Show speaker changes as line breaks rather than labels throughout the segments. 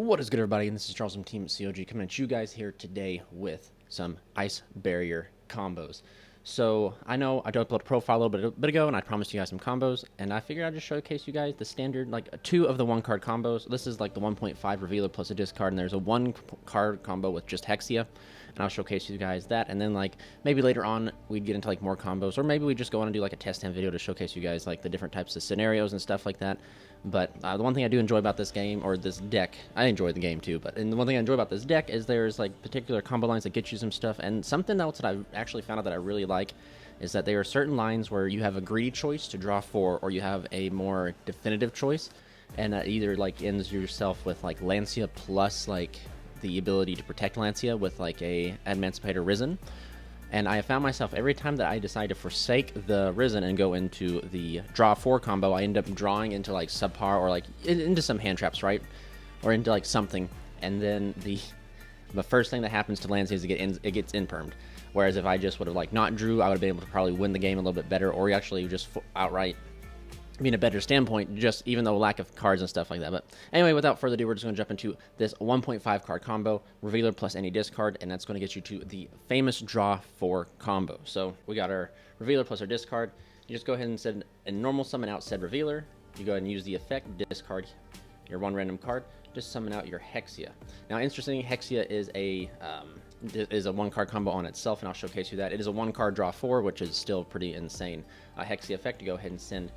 What is good, everybody? And this is Charles from Team COG coming at you guys here today with some ice barrier combos. So I know I uploaded a profile a little bit ago, and I promised you guys some combos, and I figured I'd just showcase you guys the standard, like two of the one card combos. This is like the 1.5 revealer plus a discard, and there's a one card combo with just Hexia, and I'll showcase you guys that. And then like maybe later on we'd get into like more combos, or maybe we just go on and do like a test hand video to showcase you guys like the different types of scenarios and stuff like that. But the one thing I do enjoy about this game, or this deck, I enjoy the game too, but the one thing I enjoy about this deck is there's like particular combo lines that get you some stuff, and something else that I've actually found out that I really like is that there are certain lines where you have a greedy choice to draw 4, or you have a more definitive choice, and either like ends yourself with like Lancia plus like the ability to protect Lancia with like a Emancipator Risen. And I have found myself, every time that I decide to forsake the Risen and go into the draw 4 combo, I end up drawing into like subpar, or like into some hand traps, right? Or into like something. And then the first thing that happens to Lancia is it gets impermed. Whereas if I just would have like not drew, I would have been able to probably win the game a little bit better, or actually just outright be in a better standpoint, just even though lack of cards and stuff like that. But anyway, without further ado, we're just going to jump into this 1.5 card combo, revealer plus any discard, and that's going to get you to the famous draw 4 combo. So we got our revealer plus our discard. You just go ahead and send a normal summon out said revealer. You go ahead and use the effect, discard your one random card, just summon out your Hexia. Now, interestingly, Hexia is a one card combo on itself, and I'll showcase you that. It is a 1 card draw 4, which is still pretty insane. Hexia effect, you go ahead and send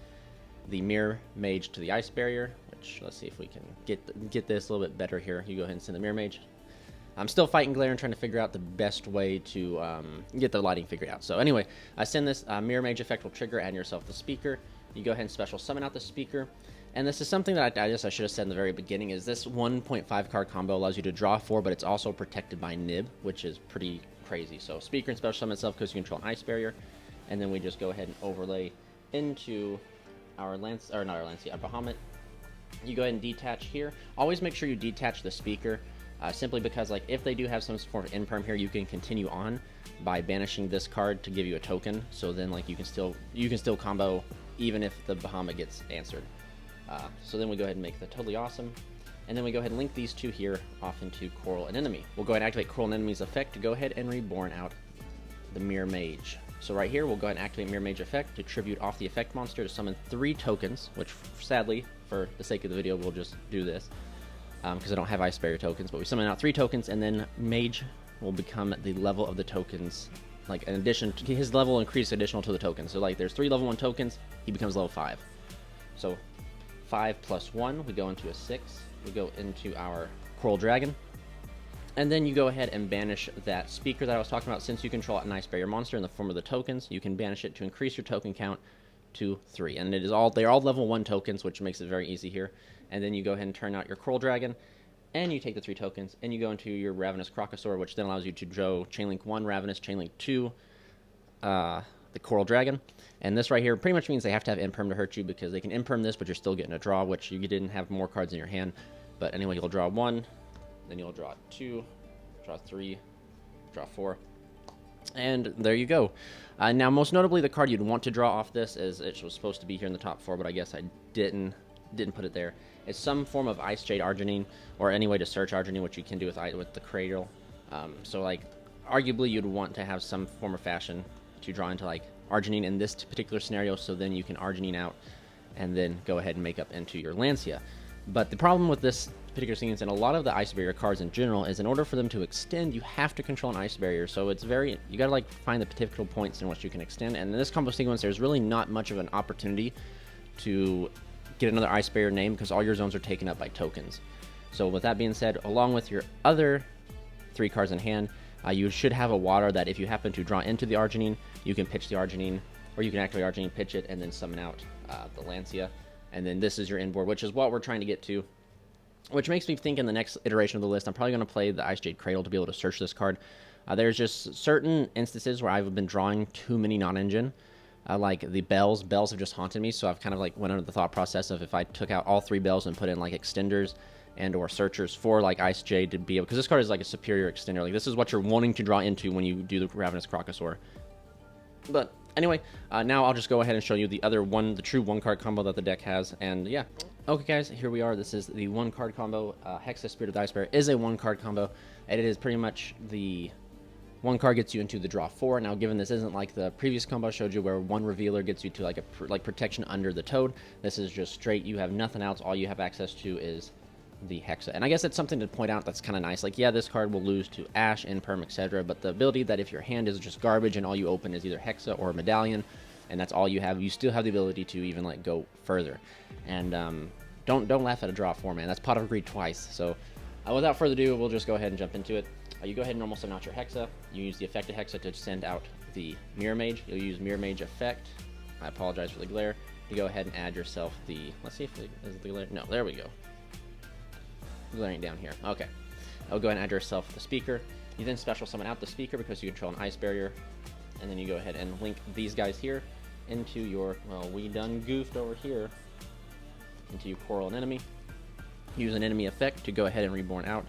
the Mirror Mage to the Ice Barrier, which let's see if we can get this a little bit better here. You go ahead and send the Mirror Mage. I'm still fighting glare and trying to figure out the best way to get the lighting figured out. So anyway, I send this Mirror Mage effect will trigger, add yourself the speaker. You go ahead and special summon out the speaker. And this is something that I guess I should have said in the very beginning, is this 1.5 card combo allows you to draw 4, but it's also protected by NIB, which is pretty crazy. So speaker and special summon itself because you control an Ice Barrier. And then we just go ahead and overlay into our our Bahamut. You go ahead and detach here. Always make sure you detach the speaker, simply because like if they do have some form of imperm here, you can continue on by banishing this card to give you a token. So then like you can still combo even if the Bahamut gets answered. So then we go ahead and make that totally awesome. And then we go ahead and link these two here off into Coral Anemone. We'll go ahead and activate Coral Anemone's effect to go ahead and reborn out the Mirror Mage. So right here, we'll go ahead and activate Mirror Mage effect to tribute off the effect monster to summon 3 tokens, which sadly, for the sake of the video, we'll just do this because I don't have Ice Barrier tokens, but we summon out 3 tokens, and then Mage will become the level of the tokens, like an addition to his level increase additional to the tokens. So like there's 3 level 1 tokens, he becomes level 5. So 5 plus 1, we go into a 6, we go into our Coral Dragon. And then you go ahead and banish that speaker that I was talking about. Since you control an Ice Barrier monster in the form of the tokens, you can banish it to increase your token count to 3. And they're all level 1 tokens, which makes it very easy here. And then you go ahead and turn out your Coral Dragon, and you take the 3 tokens, and you go into your Ravenous Crocosaur, which then allows you to draw Chainlink 1 Ravenous, Chainlink 2 the Coral Dragon. And this right here pretty much means they have to have imperm to hurt you, because they can imperm this, but you're still getting a draw, which you didn't have more cards in your hand. But anyway, you'll draw 1. Then you'll draw 2, draw 3, draw 4, and there you go. Now, most notably, the card you'd want to draw off this is, it was supposed to be here in the top 4, but I guess I didn't put it there. It's some form of Ice Jade Arginine, or any way to search Arginine, which you can do with the Cradle. So, like, arguably, you'd want to have some form of fashion to draw into, like, Arginine in this particular scenario, so then you can Arginine out, and then go ahead and make up into your Lancia. But the problem with this particular sequence, and a lot of the Ice Barrier cards in general, is in order for them to extend, you have to control an Ice Barrier. So it's you gotta like find the particular points in which you can extend. And in this combo sequence, there's really not much of an opportunity to get another Ice Barrier name, because all your zones are taken up by tokens. So with that being said, along with your other 3 cards in hand, you should have a water that if you happen to draw into the Arginine, you can pitch the Arginine, or you can activate Arginine, pitch it, and then summon out the Lancia. And then this is your inboard, which is what we're trying to get to. Which makes me think in the next iteration of the list, I'm probably going to play the Ice Jade Cradle to be able to search this card. There's just certain instances where I've been drawing too many non-engine. Like the bells. Bells have just haunted me, so I've kind of like went under the thought process of if I took out all 3 bells and put in like extenders and or searchers for like Ice Jade to be able, because this card is like a superior extender. Like this is what you're wanting to draw into when you do the Ravenous Crocosaur. But anyway, now I'll just go ahead and show you the true 1 card combo that the deck has, and yeah. Okay, guys, here we are. This is the one card combo. Hexa Spirit of the Ice Bear is a one card combo, and it is pretty much the one card gets you into the draw 4. Now, given this isn't like the previous combo I showed you where one revealer gets you to like a protection under the Toad, this is just straight. You have nothing else. All you have access to is the Hexa. And I guess it's something to point out that's kind of nice. Like, yeah, this card will lose to Ash, Imperm, etc. But the ability that if your hand is just garbage and all you open is either Hexa or Medallion, and that's all you have, you still have the ability to even like go further. And don't laugh at a draw 4, man. That's Pot of Greed twice. So without further ado, we'll just go ahead and jump into it. You go ahead and normal send out your Hexa. You use the effective Hexa to send out the Mirror Mage. You'll use Mirror Mage effect. I apologize for the glare. You go ahead and add yourself the, let's see if is it the glare? No, there we go. Glaring down here. Okay. I'll go ahead and add yourself the speaker. You then special summon out the speaker because you control an ice barrier. And then you go ahead and link these guys here into your, well, we done goofed over here, into your Coral and Enemy. Use an enemy effect to go ahead and reborn out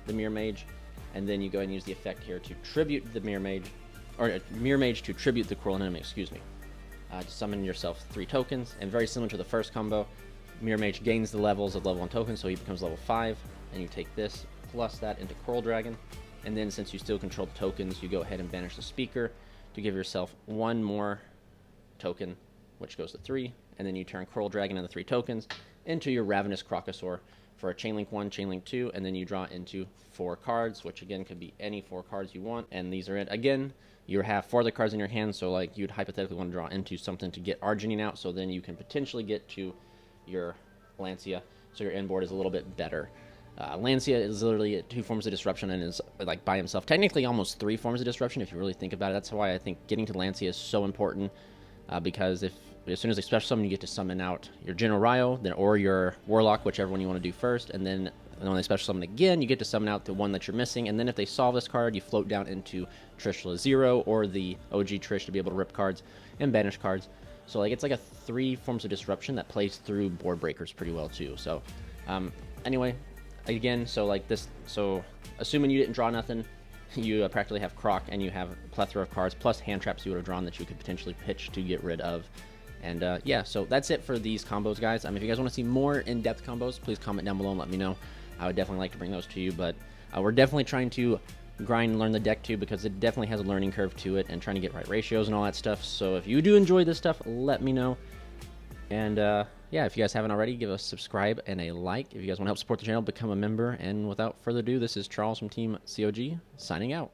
the Mirror Mage. And then you go ahead and use the effect here to tribute the Mirror Mage, or Mirror Mage to tribute the Coral and Enemy, excuse me. To summon yourself 3 tokens, and very similar to the first combo, Mirror Mage gains the levels of level 1 tokens, so he becomes level 5, and you take this plus that into Coral Dragon, and then since you still control the tokens, you go ahead and banish the speaker to give yourself 1 more token, which goes to 3, and then you turn Coral Dragon and the 3 tokens into your Ravenous Crocosaur for a Chainlink 1, Chainlink 2, and then you draw into 4 cards, which again could be any 4 cards you want, and these are it. Again, you have 4 other cards in your hand, so like you'd hypothetically want to draw into something to get Arginine out, so then you can potentially get to your Lancia, so your end board is a little bit better. Lancia is literally 2 forms of disruption and is like by himself technically almost 3 forms of disruption if you really think about it. That's why I think getting to Lancia is so important, because as soon as they special summon, you get to summon out your General Ryo, then or your Warlock, whichever one you want to do first, and then when they special summon again, you get to summon out the one that you're missing, and then if they solve this card, you float down into Trishula 0 or the OG Trish to be able to rip cards and banish cards. So like it's like a 3 forms of disruption that plays through board breakers pretty well too. So anyway, again, so like this, so assuming you didn't draw nothing, you practically have Croc, and you have a plethora of cards plus hand traps you would have drawn that you could potentially pitch to get rid of. And yeah, so that's it for these combos, guys. If you guys want to see more in-depth combos, please comment down below and let me know. I would definitely like to bring those to you, but we're definitely trying to grind and learn the deck too, because it definitely has a learning curve to it and trying to get right ratios and all that stuff. So if you do enjoy this stuff, let me know. And yeah, if you guys haven't already, give us a subscribe and a like. If you guys want to help support the channel, become a member. And without further ado, this is Charles from Team COG signing out.